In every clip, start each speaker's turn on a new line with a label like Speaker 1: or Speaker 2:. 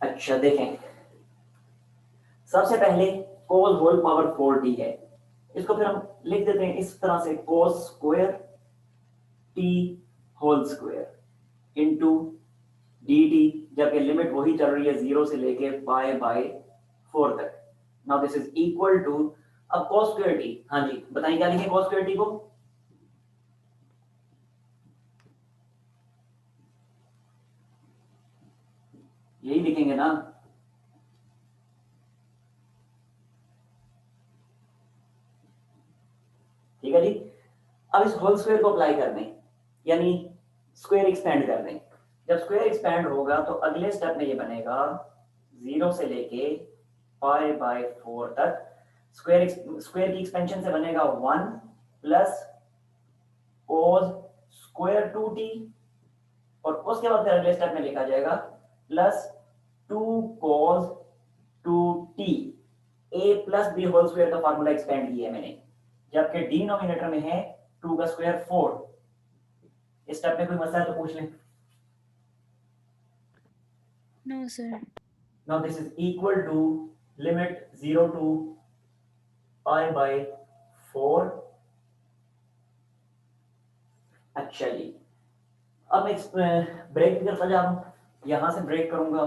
Speaker 1: अच्छा देखें, सबसे पहले cos होल पावर 4t है, इसको फिर हम लिख देते हैं इस तरह से cos square t whole square into dt, जबकि लिमिट वही चल रही है 0 से लेके पाई बाय 4 तक। Now this is equal to, अब cos स्क्वायर t, हाँ जी बताइए क्या लिखें cos स्क्वायर t को? यही लिखेंगे ना, ठीक है जी। अब इस होल स्क्वायर को अप्लाई कर दें, यानी स्क्वायर एक्सपेंड कर दें। जब स्क्वायर एक्सपेंड होगा तो अगले स्टेप में ये बनेगा 0 से लेके पाई बाय 4 तक, स्क्वायर की एक्सपेंशन से बनेगा 1 प्लस कोस स्क्वायर 2t, और उसके बाद फिर अगले स्टेप में लिखा जाएगा plus 2 cos 2t। a plus b whole square का फार्मूला एक्सपेंड किया है मैंने, जबकि डिनोमिनेटर में है 2 का स्क्वायर 4। इस स्टेप में कोई मसला है तो पूछ लें।
Speaker 2: No sir.
Speaker 1: Now this is equal to limit 0 to pi by 4। अच्छा जी, अब मैं ब्रेक करता जा रहा हूं, यहां से ब्रेक करूंगा,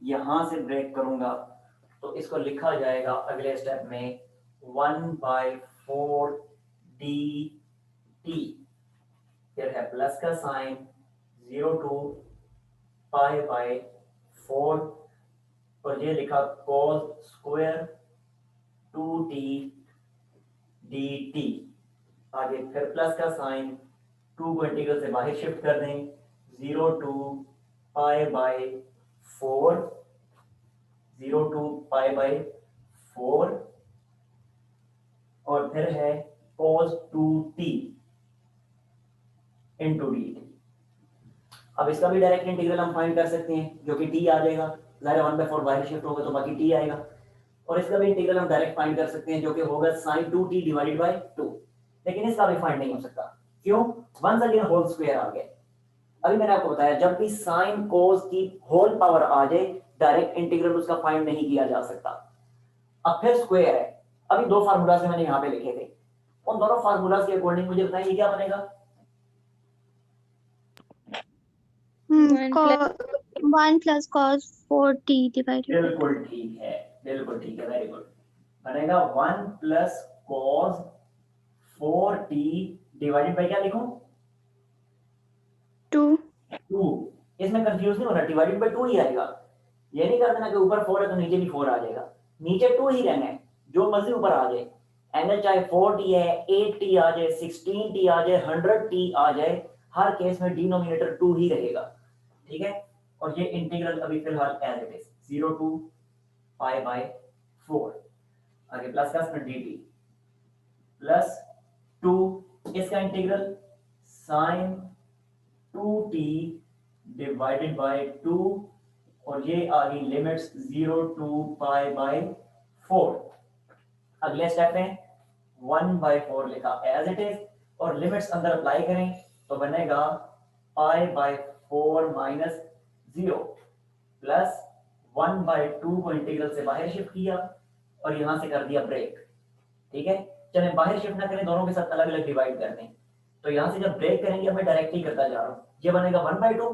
Speaker 1: यहां से ब्रेक करूंगा, तो इसको लिखा जाएगा अगले स्टेप में 1/4 dt, फिर है प्लस का साइन 0 टू पाई बाय 4, और ये लिखा cos स्क्वायर 2t dt, आगे फिर प्लस का साइन, 2 को इंटीग्रल से बाहर शिफ्ट कर दें 0 to pi by 4, 0 to pi by 4, और फिर है cos 2t into D T. अब इसका भी डायरेक्ट इंटीग्रल हम फाइंड कर सकते हैं, जो कि t आ जाएगा, ज़ाहिर 1/4 बाहर शिफ्ट होगा तो बाकी t आएगा, और इसका भी इंटीग्रल हम डायरेक्ट फाइंड कर सकते हैं, जो कि होगा sin 2t डिवाइडेड बाय 2। लेकिन इसका भी फाइंड नहीं हो सकता, क्यों? वंस अगेन होल स्क्वायर आ गया। अभी मैंने आपको बताया जब भी साइन कोस की होल पावर आ जाए, डायरेक्ट इंटीग्रल उसका फाइंड नहीं किया जा सकता। अब फिर स्क्वायर है, अभी दो फार्मूलाज मैंने यहाँ पे लिखे थे, उन दोनों फार्मूलाज के अकॉर्डिंग मुझे बताइए क्या बनेगा?
Speaker 2: 1 plus cos 4t divided by 2।
Speaker 1: बिल्कुल ठीक है, बिल्कुल ठीक है, वेरी गुड। बनेगा 1 plus cos 4t divided by क्या लिखूं?
Speaker 2: 2।
Speaker 1: 2। इसमें कंफ्यूज नहीं होना, डिवाइडेड बाई 2 ही आएगा। ये नहीं कर देना कि ऊपर 4 है तो नीचे भी 4 आ जाएगा, नीचे 2 ही रहना है, जो मर्जी ऊपर आ जाए। एंगल चाहे 4t है, 8t आ जाए, 16t आ जाए, 100t आ जाए, हर केस में डिनोमिनेटर 2 ही रहेगा, ठीक है। और ये इंटीग्रल अभी फिलहाल as it is 0 to pi by 4, आगे प्लस का dt प्लस 2, इसका integral sign 2t divided by 2, और ये आ गई लिमिट्स 0 टू पाई बाय 4। अगले स्टेप में 1/4 लिखा एज इट इज, और लिमिट्स अंदर अप्लाई करें तो बनेगा पाई बाय 4 माइनस 0 प्लस 1/2 को इंटीग्रल से बाहर शिफ्ट किया और यहां से कर दिया ब्रेक, ठीक है। चले बाहर शिफ्ट ना करें, दोनों के साथ अलग अलग डिवाइड कर दें, तो यहां से जब ब्रेक करेंगे अब मैं डायरेक्टली करता जा रहा हूं, ये बनेगा 1/2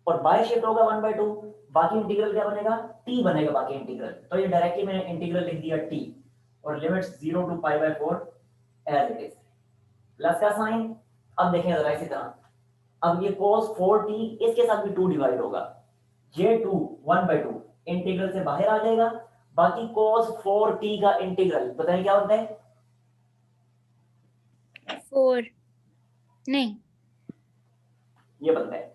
Speaker 1: और बाहर शिफ्ट होगा 1/2, बाकी इंटीग्रल क्या बनेगा? t बनेगा बाकी इंटीग्रल, तो ये डायरेक्टली मैंने इंटीग्रल लिख दिया t, और limits 0 to pi by 4 as it is, plus का साइन। अब देखें जरा इसी तरह, अब ये cos 4t इसके साथ भी 2 डिवाइड होगा, ये 2 1/2 इंटीग्रल से बाहर आ जाएगा, बाकी cos 4t का इंटीग्रल बताइए क्या होता है?
Speaker 2: 4 नहीं,
Speaker 1: ये बनता है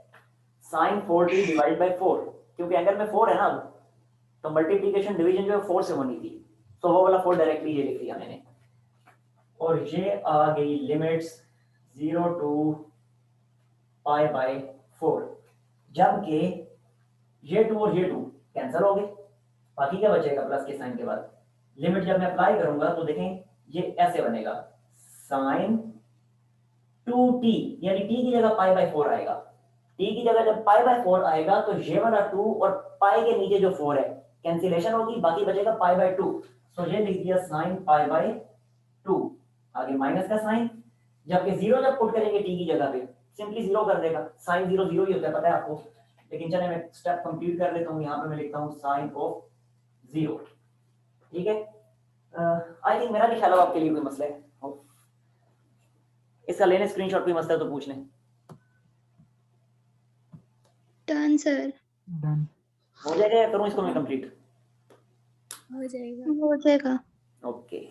Speaker 1: sin 4t डिवाइड बाय 4, क्योंकि एंगल में 4 है ना, तो मल्टीप्लिकेशन डिवीजन जो है 4 से होनी थी, तो वो वाला 4 डायरेक्टली ये लिख दिया मैंने, और ये आ गई लिमिट्स 0 टू पाई बाय 4, जबकि ये 2 और ये 2 कैंसिल हो गए, बाकी क्या बचेगा प्लस के साइन के बाद? लिमिट जब मैं अप्लाई करूंगा तो देखें ये ऐसे बनेगा साइन 2t, यानी t की जगह पाई बाय 4 आएगा, टी की जगह जब पाई बाय 4 आएगा तो ये वाला 2 और पाई के नीचे जो 4 है कैंसिलेशन होगी, बाकी बचेगा पाई बाय 2। सो ये लिख दिया साइन पाई बाय 2, आगे माइनस का साइन, जबकि जीरो जब पुट करेंगे टी की जगह पे सिंपली जीरो कर देगा, साइन जीरो जीरो ही होता है पता है आपको। लेकिन चले मैं स्टेप कंप्लीट कर लेता हूँ, यहाँ पे मैं लिखता हूँ साइन ऑफ जीरो। ठीक है, आई थिंक मेरा नहीं ख्याल आपके लिए कोई मसला है, इसका लेने स्क्रीनशॉट कोई मसला है तो पूछ लें।
Speaker 2: Done sir.
Speaker 3: डन।
Speaker 1: हो जाएगा या करूँ इसको मैं कंप्लीट?
Speaker 4: हो जाएगा।
Speaker 2: हो जाएगा।
Speaker 1: ओके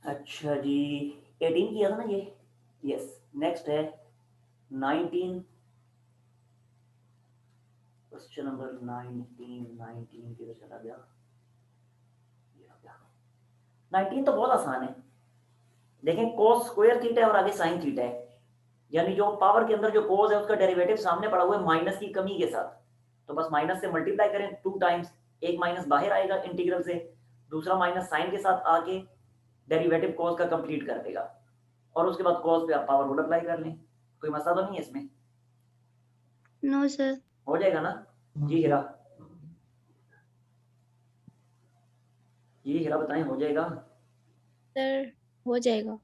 Speaker 1: अच्छा जी, 18 किया था ना ये, यस। नेक्स्ट है 19, क्वेश्चन नंबर 19 किधर चला गया? 19 तो बहुत आसान है। देखें कोस स्क्वायर थीटा और आगे साइन थीटा है, यानी जो पावर के अंदर जो कोस है उसका डेरिवेटिव सामने पड़ा हुआ है माइनस की कमी के साथ, तो बस माइनस से मल्टीप्लाई करें 2 टाइम्स, एक माइनस बाहर आएगा इंटीग्रल से, दूसरा माइनस साइन के साथ आके डेरिवेटिव कॉस का कंप्लीट कर देगा, और उसके बाद कॉस पे आप पावर रूल अप्लाई कर लें। कोई मसला तो नहीं है इसमें?
Speaker 2: No sir.
Speaker 1: हो जाएगा ना? जी हीरा, जी हीरा बताएं, हो जाएगा?
Speaker 4: सर हो जाएगा।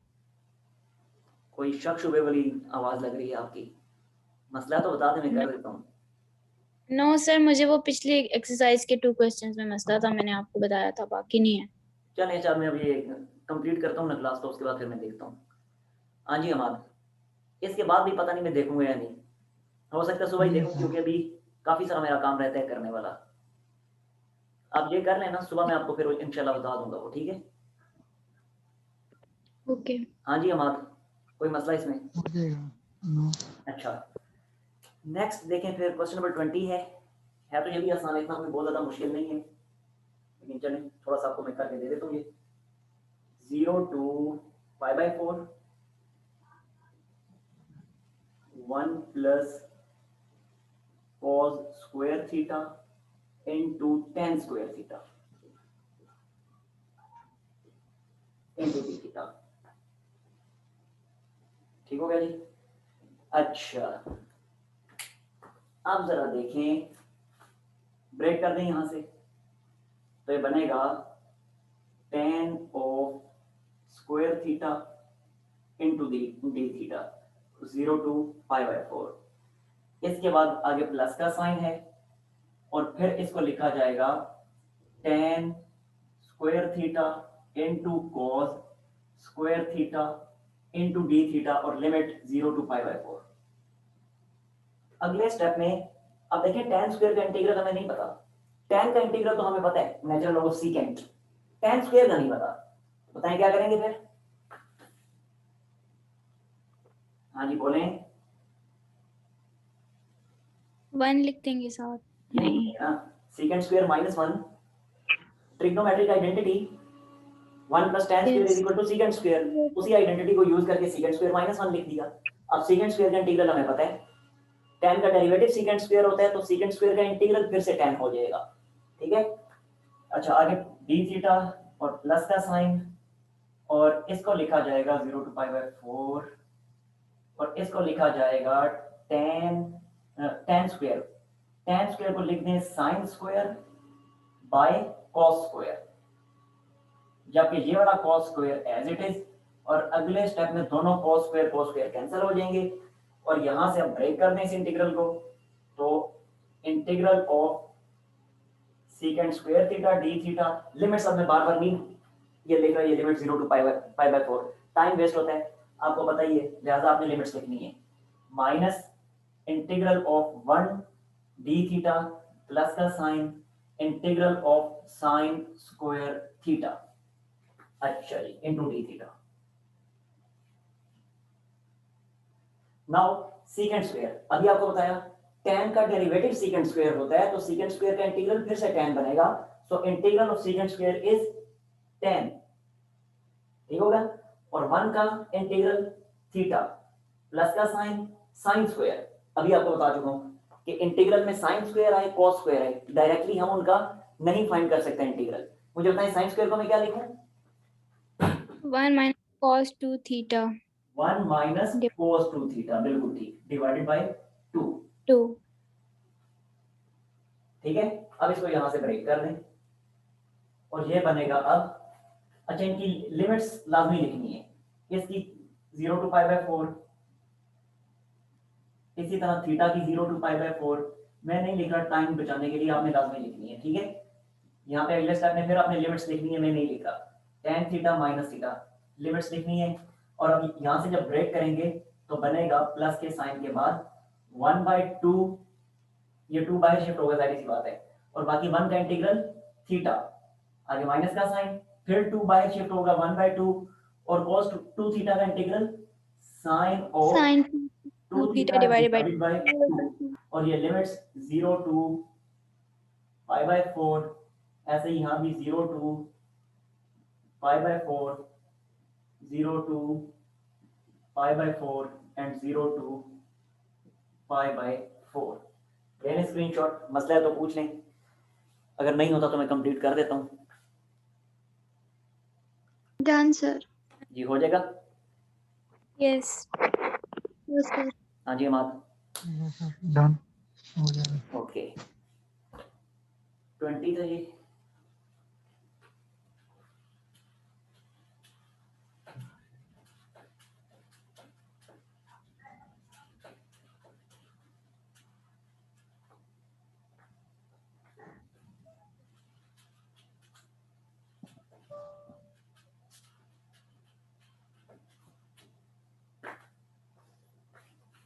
Speaker 1: कोई शक शुबे वाली आवाज लग रही है आपकी, मसला तो बता दें, मैं कर देता हूँ।
Speaker 4: नो सर, मुझे वो पिछली एक्सरसाइज के 2 क्वेश्चंस में मसला था, मैंने आपको बताया था, बाकी नहीं है।
Speaker 1: चलें अच्छा, मैं अब ये कंप्लीट करता हूँ ना क्लास, तो उसके बाद फिर मैं देखता हूँ। हाँ जी अमाद, इसके बाद भी पता नहीं मैं देखूंगा या नहीं, हो सकता है सुबह ही देखूं, क्योंकि अभी काफी सारा मेरा काम रहता है करने वाला। आप ये कर लेना, सुबह मैं आपको फिर इंशाल्लाह बता दूंगा वो, ठीक है?
Speaker 4: ओके।
Speaker 1: हाँ जी अमाद, कोई मसला इसमें?
Speaker 3: हो जाएगा। नो।
Speaker 1: अच्छा, नेक्स्ट देखें फिर क्वेश्चन नंबर 20 है तो ये भी आसान है, इतना कोई बहुत ज्यादा मुश्किल नहीं है, लेकिन चलें थोड़ा सा आपको मैं करके दे देता हूँ। ये 0 to pi by 4 1 plus cos square theta into tan square theta into d theta. ठीक हो गया जी? अच्छा, अब जरा देखें, ब्रेक कर दें यहां से, तो ये बनेगा tan of square theta into D theta 0 to pi by 4। इसके बाद आगे प्लस का साइन है, और फिर इसको लिखा जाएगा tan square theta into cos square theta into d theta, और लिमिट 0 to पाई बाय 4। अगले स्टेप में अब देखिए tan स्क्वायर का इंटीग्रल हमें नहीं पता, tan का इंटीग्रल तो हमें पता है natural log of secant, tan square का नहीं पता, बताएं क्या करेंगे फिर? हाँ जी बोलें।
Speaker 4: 1 लिख देंगे साथ।
Speaker 1: नहीं है ना, secant square minus 1, trigonometric identity 1 plus tan square is equal to secant square, उसी आइडेंटिटी को यूज करके सीकेंट स्क्वायर माइनस 1 लिख दिया। अब सीकेंट स्क्वायर का इंटीग्रल हमें पता है, tan का डेरिवेटिव सीकेंट स्क्वायर होता है, तो सीकेंट स्क्वायर का इंटीग्रल फिर से tan हो जाएगा, ठीक है? अच्छा, आगे d थीटा और प्लस का साइन, और इसको लिखा जाएगा 0 to पाई बाय 4, और इसको लिखा जाएगा tan स्क्वायर को लिख दें sine square by cos square, जबकि ये वाला cos square as it is, और अगले स्टेप में दोनों कॉस स्क्वायर कैंसिल हो जाएंगे, और यहां से हम ब्रेक कर दें इस इंटीग्रल को, तो integral of secant square theta d theta, limits अब मैं बार बार नहीं ये लिख रहा, ये limit 0 to pi by 4, time waste होता है आपको पता ही है, लिहाजा आपने लिमिट्स लिखनी है, minus integral of 1 d theta plus का sine integral of sine square theta, अच्छा जी, into d theta. Now secant square, अभी आपको बताया tan का डेरिवेटिव सीकेंट स्क्वायर होता है, तो सीकेंट स्क्वायर का इंटीग्रल फिर से tan बनेगा, so integral of secant square is 10, ठीक होगा। और 1 का इंटीग्रल थीटा प्लस का साइन साइन स्क्वायर, अभी आपको बता चुका हूं कि इंटीग्रल में साइन स्क्वायर आए कॉस स्क्वायर आए, डायरेक्टली हम उनका नहीं फाइंड कर सकते इंटीग्रल। मुझे बताएं साइन स्क्वायर को मैं क्या लिखूं?
Speaker 4: 1 minus cos 2 theta
Speaker 1: 1 minus cos 2 theta, बिल्कुल ठीक, डिवाइडेड बाय 2,
Speaker 4: 2।
Speaker 1: ठीक है। अब इसको यहां से ब्रेक कर दें और ये बनेगा अब, अच्छा इनकी लिमिट्स लाजमी लिखनी है, इसकी 0 to π/4, इसी तरह थीटा की 0 to π/4। मैं नहीं लिख रहा टाइम बचाने के लिए, आपने लाजमी लिखनी है, ठीक है। यहाँ पे अगले स्टेप में फिर आपने लिमिट्स लिखनी है, मैं नहीं लिख रहा। tan theta minus theta limits लिखनी है। और अब यहाँ से जब ब्रेक करेंगे तो बनेगा प्लस के साइन के बाद 1/2, ये 2 बाहर शिफ्ट होगा, जाहिर सी बात है। और बाकी 1 का इंटीग्रल थीटा, आगे माइनस का साइन, फिर 2 बाहर शिफ्ट होगा 1/2, और cos 2 थीटा का integral sign of
Speaker 2: Sin
Speaker 1: 2
Speaker 4: theta divided by
Speaker 1: by 2, और ये लिमिट्स 0 to π/4, ऐसे ही यहाँ भी 0 to π/4, 0 to π/4 एंड 0 to π/4। लेने स्क्रीनशॉट, मसला है तो पूछ लें, अगर नहीं होता तो मैं कंप्लीट कर देता हूँ।
Speaker 2: Done, sir.
Speaker 1: जी हो जाएगा।
Speaker 4: Yes.
Speaker 2: Yes, sir.
Speaker 1: हाँ जी अमाद,
Speaker 3: डन हो जाएगा।
Speaker 1: ओके 20 था जी।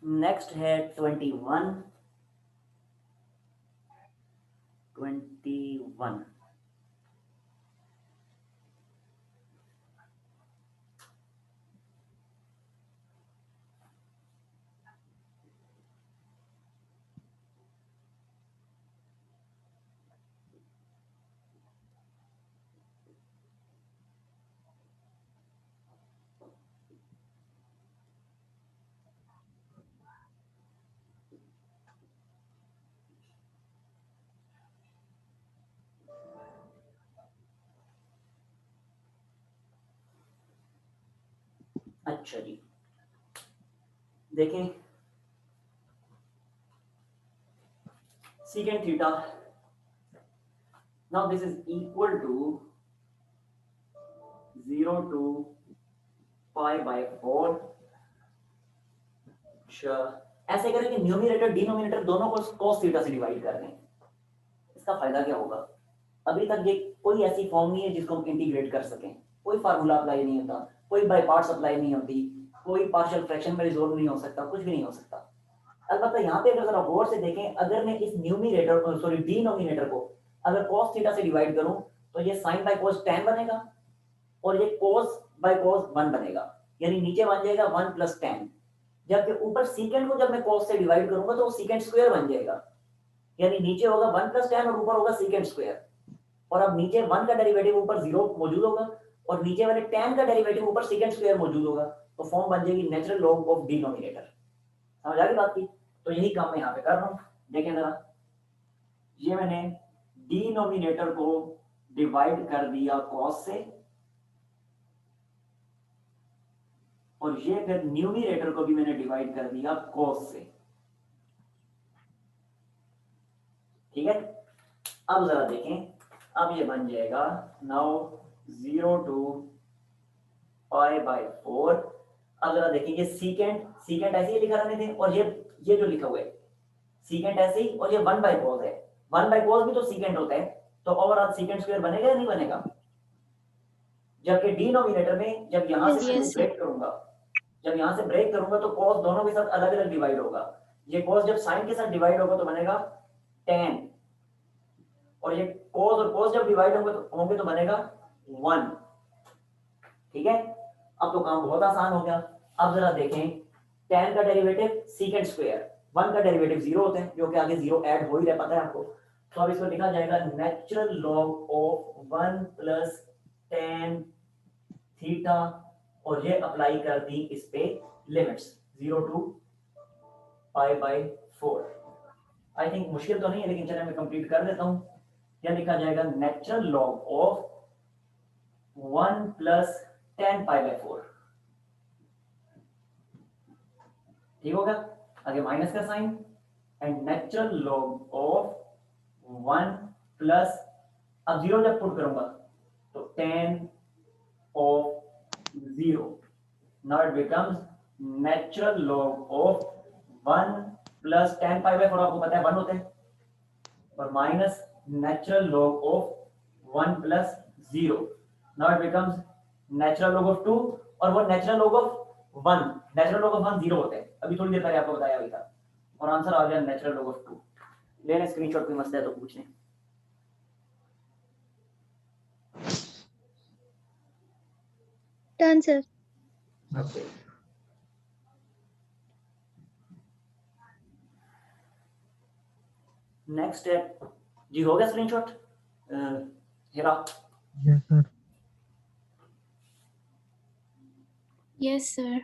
Speaker 1: नेक्स्ट है 21। अच्छा जी देखें, secant theta, now this is equal to 0 to π/4। अच्छा ऐसे करें कि न्यूमरेटर डिनोमिनेटर दोनों को cos थीटा से डिवाइड कर दें। इसका फायदा क्या होगा? अभी तक ये कोई ऐसी फॉर्म नहीं है जिसको हम इंटीग्रेट कर सकें, कोई फार्मूला अप्लाई नहीं होता, कोई बाय पार्ट्स अप्लाई नहीं होती, कोई पार्शियल फ्रैक्शन में रिजोल्व नहीं हो सकता, कुछ भी नहीं हो सकता। अलबत्ता यहाँ पे अगर जरा गौर से देखें, अगर मैं इस न्यूमरेटर सॉरी डिनोमिनेटर को अगर cos थीटा से डिवाइड करूं तो ये sin बाय cos tan बनेगा और ये cos बाय cos 1 बनेगा, यानी नीचे बन जाएगा 1 प्लस tan। जबकि ऊपर secant को जब मैं cos से डिवाइड करूंगा तो वो secant स्क्वायर बन जाएगा, यानी नीचे होगा 1 प्लस tan और ऊपर होगा secant स्क्वायर। और अब नीचे 1 का डेरिवेटिव ऊपर 0 मौजूद होगा और नीचे वाले tan का डेरिवेटिव ऊपर secant स्क्वायर मौजूद होगा, तो फॉर्म बन जाएगी नेचुरल लॉग ऑफ डिनोमिनेटर। समझ आ गई बात की? तो यही काम मैं यहाँ पे कर रहा हूँ। देखें जरा, ये मैंने डिनोमिनेटर को डिवाइड कर दिया cos से, और ये फिर न्यूमरेटर को भी मैंने डिवाइड कर दिया cos से। ठीक है, अब जरा देखें, अब ये बन जाएगा नाउ 0 to π/4। अब जरा देखिए, ये सीकेंट ऐसे ही लिखा रहने थे, और ये जो लिखा हुआ है सीकेंट ऐसे ही, और ये 1/cos है। 1/cos भी तो सीकेंट होता है, तो ओवरऑल सीकेंट स्क्वायर बनेगा या नहीं बनेगा? जबकि डिनोमिनेटर में जब यहाँ से
Speaker 4: Yes,
Speaker 1: ब्रेक करूंगा, जब यहाँ से ब्रेक करूंगा तो cos दोनों के साथ अलग अलग डिवाइड होगा। ये cos जब sin के साथ डिवाइड होगा तो बनेगा tan, और ये cos और cos जब डिवाइड होंगे तो बनेगा 1। ठीक है, अब तो काम बहुत आसान हो गया। अब जरा देखें, tan का डेरिवेटिव secant स्क्वायर, 1 का डेरिवेटिव 0 होता है, जो कि आगे 0 ऐड हो ही रहा, पता है आपको। तो अब इसको लिखा जाएगा natural log of 1 plus tan theta, और ये अप्लाई कर दी इस पे limits 0 to pi by 4। I think मुश्किल तो नहीं है, लेकिन चलिए मैं कंप्लीट कर देता हूँ। क्या लिखा जाएगा, natural log of 1 plus tan pi by 4। ठीक होगा, आगे माइनस का sign, and natural log of 1 plus, अब 0 जब पुट करूंगा तो 10 of 0, now it becomes natural log of 1 plus 10 pi by 4, आपको पता है 1 होते हैं, और minus natural log of 1 plus 0, now it becomes natural log of 2, और वो natural log of 1, natural log of 1 0 होते हैं, अभी थोड़ी देर पहले आपको बताया अभी था, और आंसर आ गया नेचुरल लॉग ऑफ 2। लेने स्क्रीनशॉट कोई मसला है तो पूछ लें।
Speaker 2: Done, sir.
Speaker 1: Okay. Next step जी, हो गया स्क्रीनशॉट हिरा?
Speaker 3: Yes, sir.
Speaker 4: Yes, sir.